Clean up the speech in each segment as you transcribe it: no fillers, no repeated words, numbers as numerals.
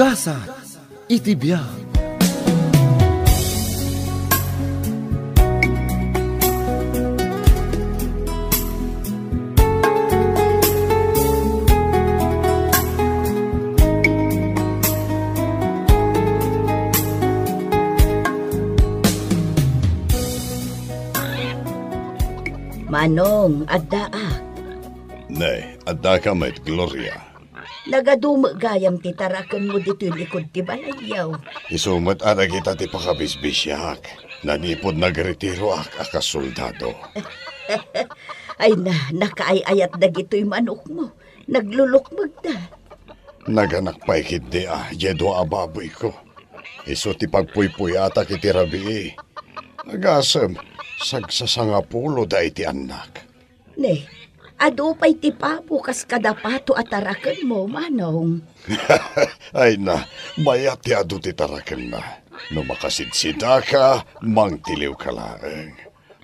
Gasa iti biyak. Manong, adda Nay, adda ka met, Gloria. Nagadumagayam ti tarakan mo dito likod ti balayaw. Isumat ara kita ti pakabisbisyak. Nanipod nagretiro akasoldado. Ay nakaayayat na gito'y manok mo. Naglulukmag na. Naganak pa ikit di yedo ababoy ko. Iso ti pagpuypuy ata kiti rabi. Agasem, sagsasangapulo da iti anak. Ne, ado pa'y ti pabukas kadapato at tarakan mo, Manong. Ay na, mayat ti ado ti tarakan na. No makasidsida ka, mangtiliw ka laeng.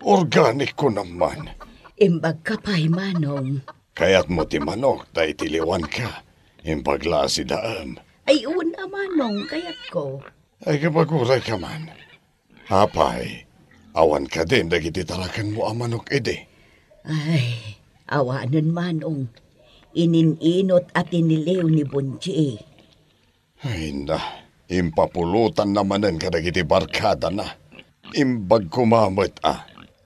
Organic ko naman. Imbag ka pa'y, Manong. Kaya't mo ti manok, da itiliwan ka. Imbag la si daam. Ay una, Manong, kaya't ko. Ay kapaguray ka man. Hapay, awan ka din, dagiti tarakan mo ang manok ide. Ay, awanan, Manong. Ininot at iniliw ni Bunji. Ay na, impapulutan namanan ka dagiti barkada na. Imbag kumamot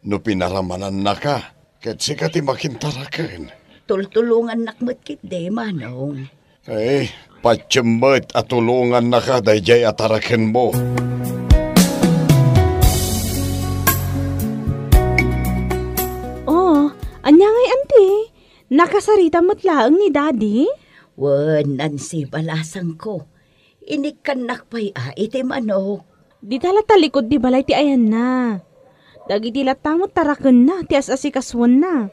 no pinaramanan na ka, ket sikati makintarakan. Tultulungan nakmat kit de, Manong. Ay, patsyemot at tulungan na ka dayjay atarakan mo. Anya ngay, auntie? Nakasarita mo't laang ni Daddy? Wan, Nancy, balasang ko. Inikan nakpay iti manok. Di tala talikod di balay ti ayan na. Dagi di latamot taraken na, ti as-asikaswan na.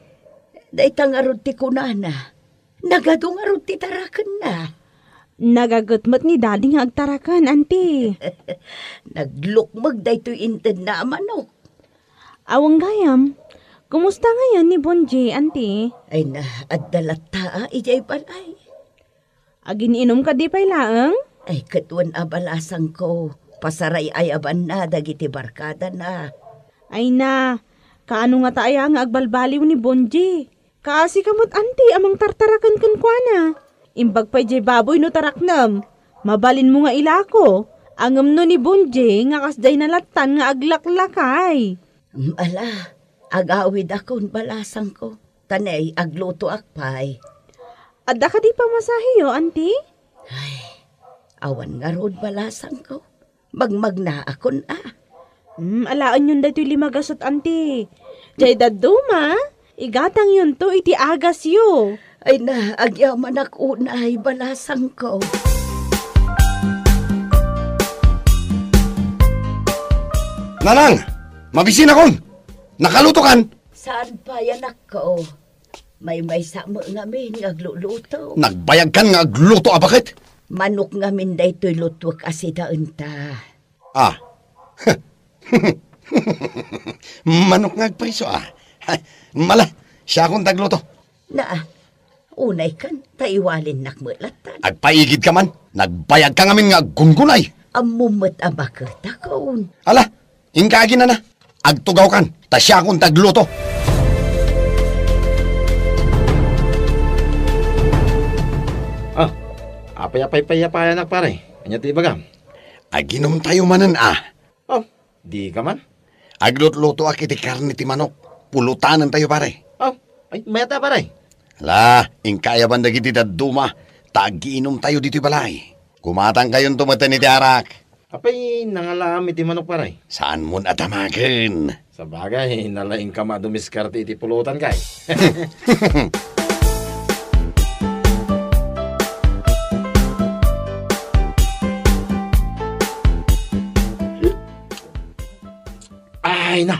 Day tangarod ti kunana. Nagadungarod ti taraken na. Nagagutmat ni Daddy nga agtarakan, auntie. Naglukmag day to inted na manok. Awang gayam. Kumusta ngayon ni Bonji, auntie? Ay na, at dalata, ijay balay. Agin inom ka di pa'y laang? Ay, katuan abalasang ko. Pasaray ayaban na, dagiti barkada na. Ay na, kaano nga taaya nga agbalbaliw ni Bonji? Kaasi kamot, auntie, amang tartarakan kan kwa na. Imbag pa'y jay baboy no taraknam. Mabalin mo nga ilako. Angam no ni Bonji, nga kasday nalatan nga aglaklakay. Ala. Agawid akong balasang ko. Tanay, agluto akpay. Adda ka di pa masahiyo, auntie? Ay, awan nga rod balasang ko. Magmagna akon Alaan yun dito limagasot, auntie. Jay daduma, igatang yun to iti agas yo. Ay na, agyaman akunay balasang ko. Nanang! Mabisin akon! Nakaluto kan? Saan pa yan ako? May sama ngamin nga agluluto. Nagbayag kan nga agluto bakit? Manok ngamin da ito'y lutwak asidaan ta. Manok nga agpriso Mala, siya akong tagluto. Unay kan, taiwalin nakmulatan. Agpaigid ka man, nagbayag ka ngamin nga gungunay. Amumot abakot akon. Ala, ingkagi na. Agtugaw kan, ta siya akong tagluto. Apay-apay-pay-apay anak pare. Anya ti bagam? Aginom tayo manan Di ka man? Aglutluto akiti karni ti manok. Pulutanan tayo pare. Ay, mayata pare. La, ingkaya banda kiti daduma. Tagiinom tayo dito balay. Kumatang kayon tumatan ni Tiarak. Apay, nangalami ti manok pare. Saan mo natamakin? Sa bagay, nalaing ka madumiskarte iti pulutan kay. Ay na,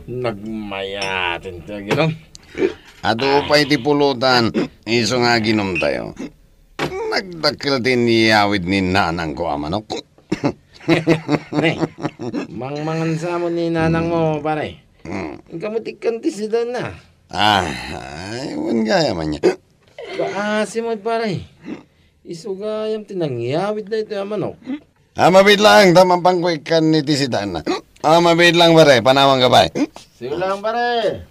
nagmayatin tayo gano'n. Ado pa iti pulutan. Iso nga ginom tayo. Nagdakil din niyawid ni nanang ko manok. Ne, mangmangan sa mo ni nanang mo, pare. Kamutik kanti sila na. Ewan gaya man niya. Paasi mo, pare. Isugayam tinangyawid na ito yung manok. Mabit lang, tamang pangkwikan ni Tisidan na. Mabit lang pare, panawang gabay. Sige lang pare.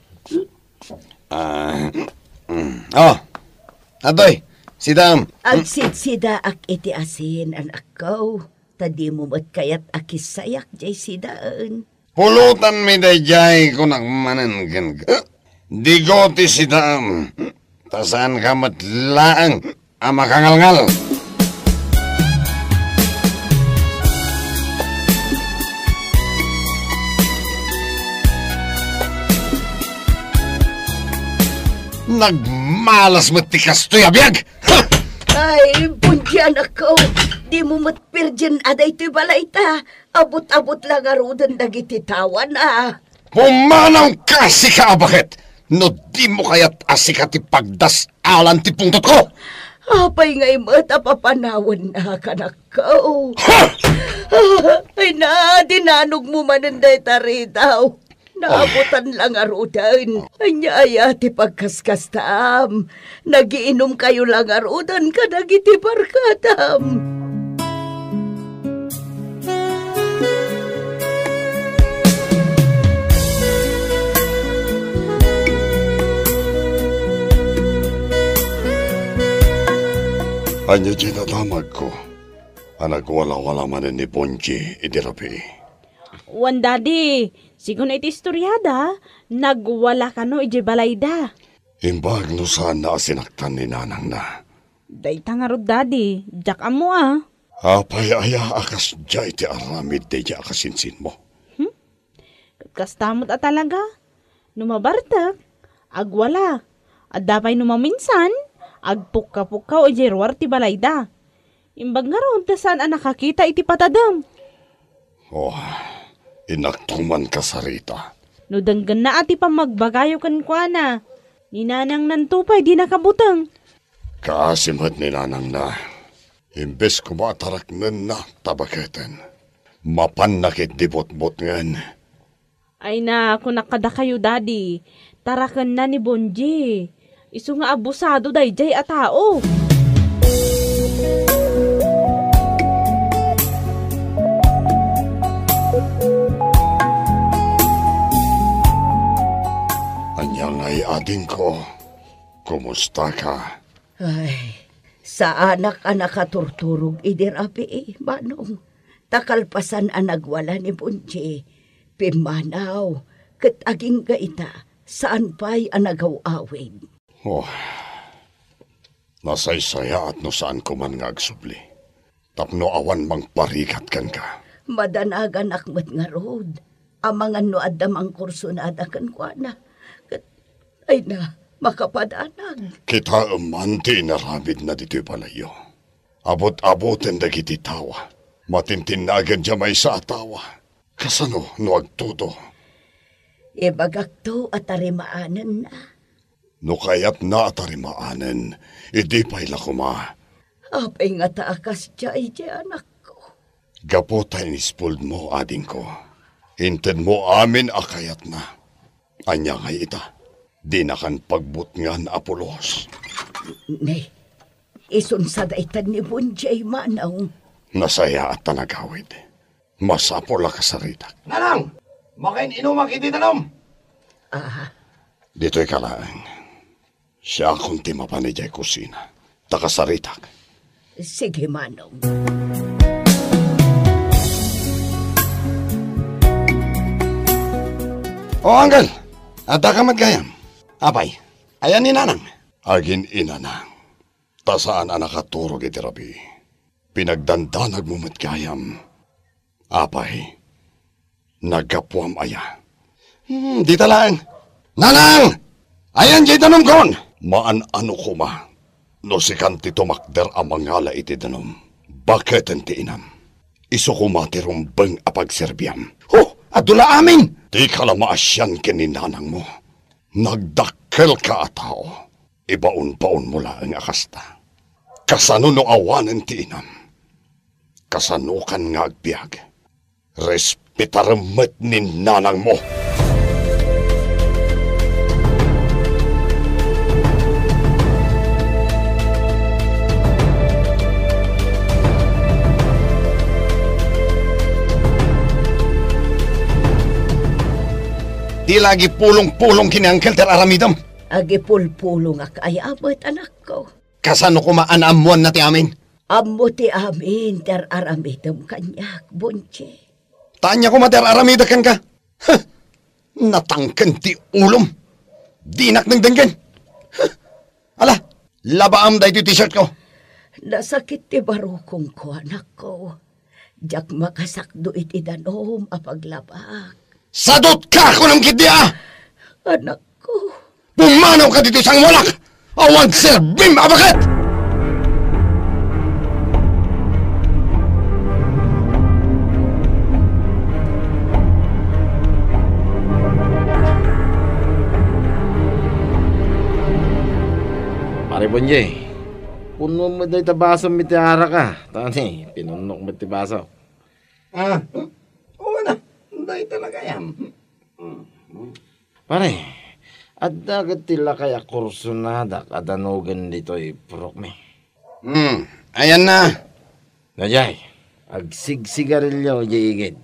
Atoy, sidam. Agsidsida ak iti asin anak ko. Tadi mo mat kayat akisayak jay sidaan. Pulutan mi dayjay ko nagmanangan ka. Digo ti sidam. Tasan ka matlaang makangalngal. Nagmalas mo tikas to yabiyag! Ay, bunti anak ko. Di mo matpirgin aday to'y balayta. Abot-abot lang arudan dagiti tawan Pumanaw ka si kaabakit! No di mo kaya't asika ti pagdas alan ti pungtot ko! Apay nga'y mata papanawan na kanak ko. Ay na, dinanog mo mananday taritaw. Naabutan lang arudan. Anyaya ti pagkaskastam. Nagiinom kayo lang arudan kadagiti barkatam. Anya ginadamag ko. Anak wala-wala man ni Bonji idirapi. Wan daddy, sigun iti istoryada, nagwala ka no iti balayda. Imbag no saan na sinaktan ni nanang na. Dayta nga rod daddy, jak mo Apay aya akas jay ti aramid de ja akasinsin mo. Kastamot talaga. Numabartak, agwala. At dapay numaminsan, agpukka-pukka o jerwar ti balayda. Imbag nga ron, tasan ang nakakita iti patadam. Inaktuman ka sa rita. No danggan na ati pa magbagayo kan kwa na. Ninanang nantupay di nakabutang. Kaasimad ni nanang na. Imbes kumatarak na tabaketan. Mapanakit di bot-bot ngan. Ay na, kung nakada kayo daddy, tarakan na ni Bonji. Isu nga abusado dayjay a tao. Anyang ay ading ko. Kumusta ka? Ay, sa anak-anak katurturog idirapi manong. Takalpasan ang nagwala ni Bunji. Pimanaw, ket aging gaita, saan pa'y ang nagaw-awid. Nasaysaya at no saan ko man nga agsubli. Tapno awan mang parikat kan ka. Madanagan akmat nga rod. Amangan no adamang kurso na adakan kwa na. Ay na, makapadanag. Kita umanti naramid na dito'y palayo. Abot-aboten dagiti tawa. Matintinagan dya may sa atawa. Kasano no agtudo? Ibagak to at tarimaanan na. No kayat na atarimaanan, idi pa'y lakuma. Apay nga taakas jay anak ko. Gapo tayo nispuld mo, ading ko. Inted mo amin akayat na. Anya nga ita, di na kan pagbutngan Apolos. Ne, isunsad itan ni Bunjay manaw. Nasaya at tanagawid. Masapola ka sa ritak. Nanang! Makain inumak iti tanom! Dito'y kalaang. Siya akong timapan ni Jay kusina. Takasaritak. Sige, manong. Angel! Ata ka magayam. Apay, ayan ni nanang. Agin inanang. Tasaan ang nakaturog iti rabi. Pinagdandanag mo matgayam. Apay, nagkapuam aya. Di talaan. Nanang! Ayan jay danom kon! Maan-ano ko ma. No si kanti tumakder ang mangala iti danom. Bakit ang tiinam? Iso ko matirumbang apagserbiam. Adula amin! Di ka lang maasyan kininanang mo. Nagdakkel ka atao. Ibaon-baon mula ang akasta. Kasano no awanan tiinam. Kasano kan nga agbiag. Respetaremet ni nanang mo. Di lagi pulong-pulong kini Uncle ter aramidam. Agi pulpulong ak ay abot anak ko. Kasano ko maanamuan na ti amin? Amo ti amin ter aramidam kanyak, Bonje. Tanya ko mater aramida kan ka. Huh, natangken ti ulom. Dinak ng denggen. Huh, ala, labaam da iti t-shirt ko. Nasakit ti barukong ko, anak ko. Jak makasakdo iti danom apaglabak. Sadot ka ako ng kidya! Anak ko. Pumanaw ka dito sang walak! Awag serbim abakat! Pare Bonje, puno mo dahi tabaso mitiara ka. Tani, pinunok mo tibaso. Oo na. Dahil talaga yan. Pare, at dagat tila kaya kursunada kadanugan dito ipurok me. Ayan na. Najay, agsigsigarilyo jigid.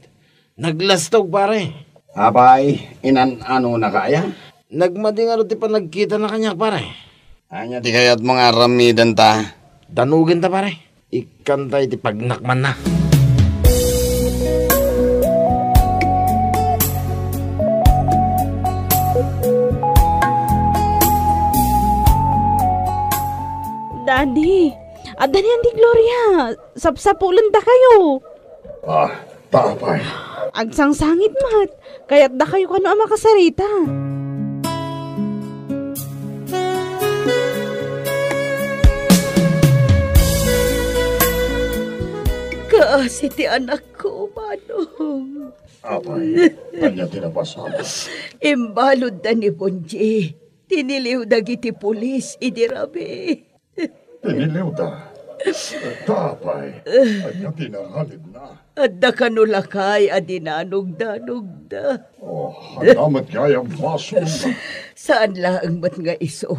Naglastog pare. Abay, inan-ano na kaya? Nagmadingaro ti pa nagkita na kanya pare. Anya di kaya't mga ramidan ta. Danugan ta pare. Ikantay ti pagnakman na. Daddy, Dani Auntie Gloria, sapsapulan da kayo. Tapay. Agsangsangit mat, kaya't da kayo kano ang makasarita. Kaasi ti anak ko, Manong. Apay, kanya tinapasama. Imbalod da ni Bonje. Tiniliw dagiti pulis, idirabi. Piniliw ta. Tapay, kanya tinahalid na. Adda kanulakay, adinanog-danog da. Hanamat kaya baso na. Saan laang mat nga iso?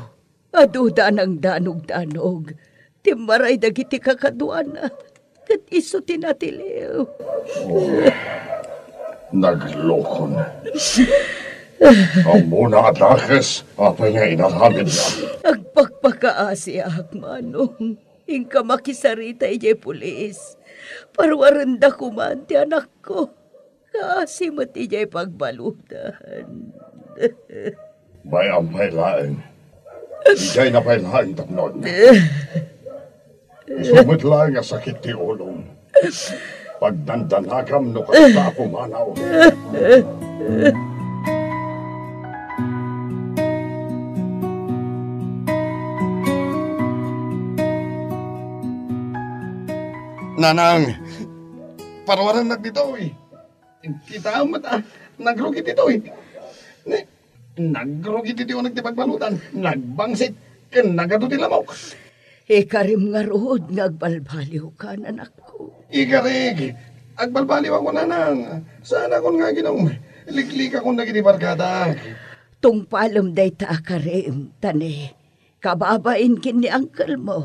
Aduda ng danog-danog. Timaray dagiti kakaduana. Kat iso tinatiliw. Naglokon. Ang muna at lakes, apay nga inahamid na. Agpagpakaasi ahak, Manong. Ingka makisarita ijay pulis. Parwaranda kuman ti anak ko. Kasi mat ijay pagbalutan. May ampay laeng. Ijay na pay laeng tapnon. Isumit lang nga sakit ti ulong. Pagdandanakam no kasta pumanaw. Nanang, parwaran na dito eh. Kita mo ta, nagrugit dito eh. Nagrugit dito yung nagtipagbalutan. Nagbangsit, nagaduti lamok. Ikarim nga rood, nagbalbaliw ka, anak ko. Ikarig, agbalbaliw ako nanang. Sana akong nga ginong liklik akong nagitibarkada. Tungpalom day ta akarim, tane. Kababain kin ni uncle mo.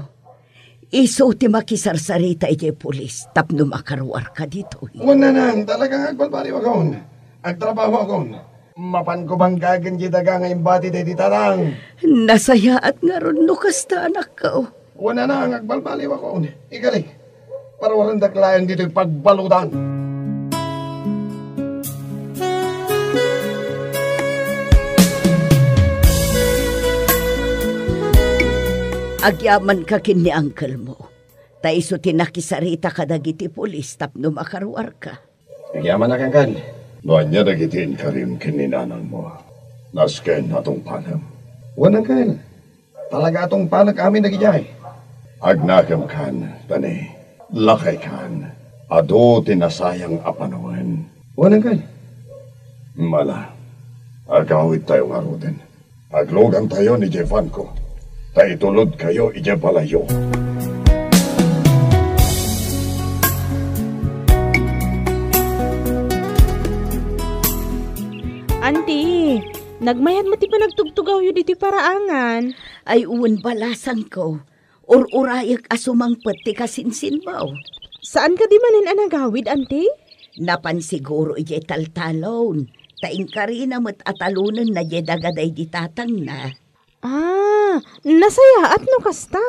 Iso ti makisarsarita ijay pulis, tapno makarwar ka dito. Wala nanang, talagang agbalbaliw akong. Agtrabaho akong. Mapan ko bang gagan daga nga imbati day di tarang. Nasaya at nga ron nukasta, anak ko. Wala na ang agbalbaliw ako. Ikalik, para walang daklayang dito yung pagbalutan. Agyaman ka kin ni uncle mo. Ta iso tinakisarita ka dagiti pulis tapno makarwar ka. Nagyaman na kang kan. Noan niya nagitin ka rin kininanang mo. Nasken atong panam. Wanang kan. Talaga atong panag amin nagijay. Agnakam kan, tani, lakay kan, ado tinasayang apanawan. Wanang kan? Mala, agawid tayo nga roden. Aglogan tayo ni Jevan ko. Taitulod kayo ije balayo. Auntie, nagmayad mo ti pa nagtugtugaw yun diti paraangan. Ay uwan balasan ko. Urayak asumang pati kasinsin mo. Saan ka di manin anagawid, Auntie? Napan siguro ijay taltalon. Taing ka rin namat atalunan na jedagaday di tatang na. Nasaya at no kasta.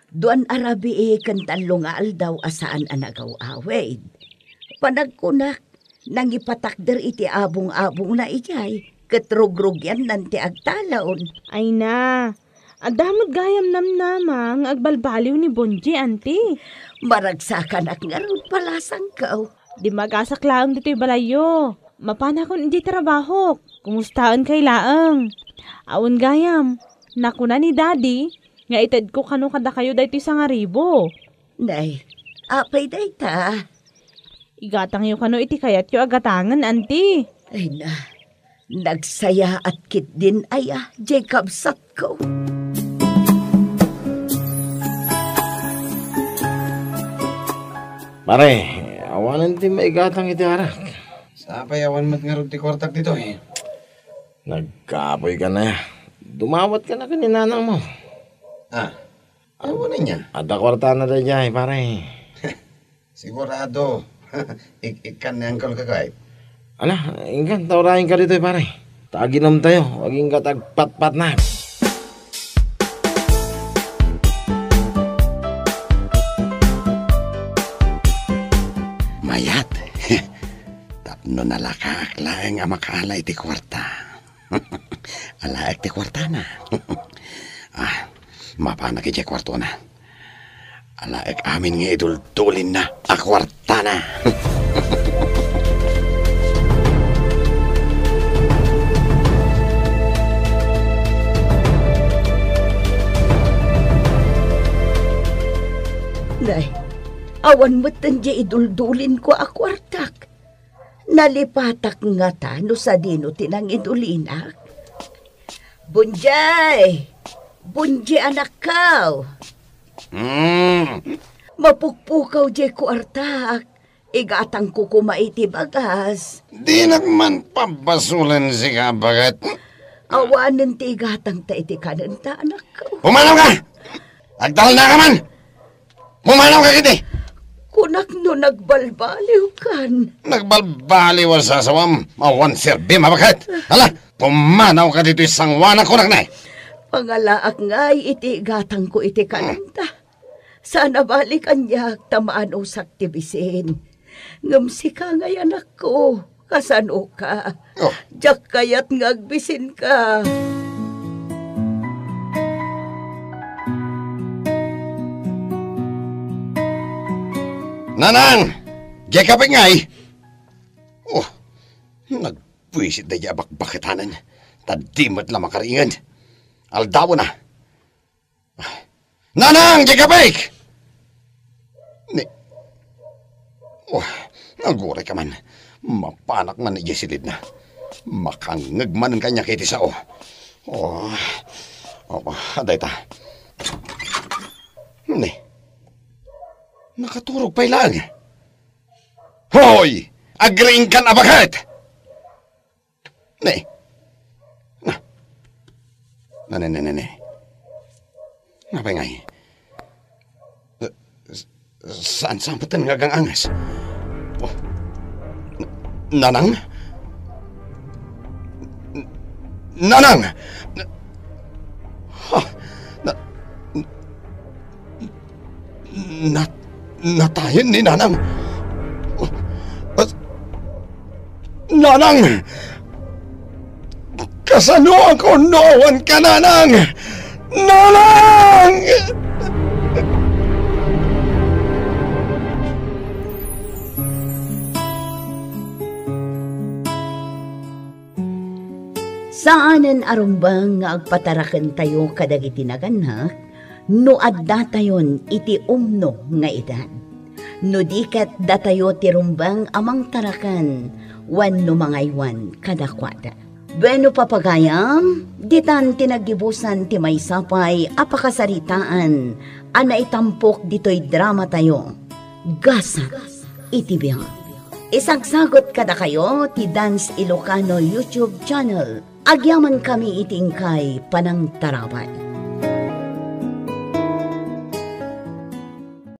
Doan arabi kantan lungaal daw asaan anagaw awed. Panagkunak, nang ipatakder iti abong-abong na ijay, katrogrog yan nanti agtalaon. Ay na, adamot gayam namnamang agbalbaliw ni Bonji, anti. Maragsakan ak nga ron palasang kao. Di magasak laang dito'y balayo. Mapana kon hindi trabaho. Kumustaan kay laang. Awan gayam, nakuna ni Daddy, nga itad ko kano kada kayo daytoy sa nga ribo. Nay, apay day ta. Igatang yung kano iti kayat yung agatangan, anti. Ay na, nagsaya at kit din aya, Jacob Satko. Pare, awanan ti maigatang iti arak. Sapay awan mat nga ron ti kwartak dito eh. Nagkapoy ka na. Dumawat ka na kaninanang mo. Awan na niya. Ada kwarta na da dyan, pare. Sigurado. Ikan na angkol ka kahit. Ala, ingkan, taurahin ka dito, pare. Taginom tayo, waging katagpat-pat na. Mayat. Tapno nalakaak laeng ang makaala iti kwarta. Alaak ti kwarta na. Mapana ki kwarto na. Alaak amin nga idultulin na a kwarta na. Nay, awan mo't tandya iduldulin ko a kwartak. Nalipatak nga ta no sa dino tinang idulinak. Bunjay! Bunjay anak kaw! Mapukpukaw jay kwartak. Igatang ko kumaiti bagas. Di nagman pabasulan si kabagat. Awanan ti igatang ta iti kanan ta anak kaw. Pumanaw ka! Agdal na ka man! Pumanaw ka kiti! Kunak no nagbalbaliw kan. Nagbalbaliw sa sawam. Mawan serbi mabakat. Hala, pumanaw ka dito isang wana kunak na. Pangalaak ngay iti gatang ko iti kananta. Sana balikan niya tamaan o saktibisin. Ngamsi ka ngay anak ko. Kasano ka? Oh. Diyak kayat ngagbisin ka. Nanang! Jacob ngay! Oh, nagpuisit na bakbakitanan. Tadimot lang makaringan. Aldawo na. Nanang! Jacob! Oh, nagure ka man. Mapanak man na Jesilid na. Makangag man ang kanya kiti sao. Oh, aday ta. Nakaturog pa ilang. Hoy! Agreeing ka na bakit? Napay ngay. Saan patan nga gang angas? Oh. Nanang? Nanang! Natayin ni Nanang. Nanang! Kasano ako noon ka, Nanang? Nanang! Saanen arumbang nga agpataraken tayo kadagiti naganak, no adda tayon iti umno nga idan. No diket datayo ti rumbang amang tarakan, wan no mangaywan kadakwada. Bueno papagayam, ditan tinagibusan ti maysapay apakasaritaan, ana itampok dito'y drama tayo. Gasa iti biyang. Isagsagot kada kayo ti Dance Ilocano YouTube channel. Agyaman kami itingkay panang tarawan.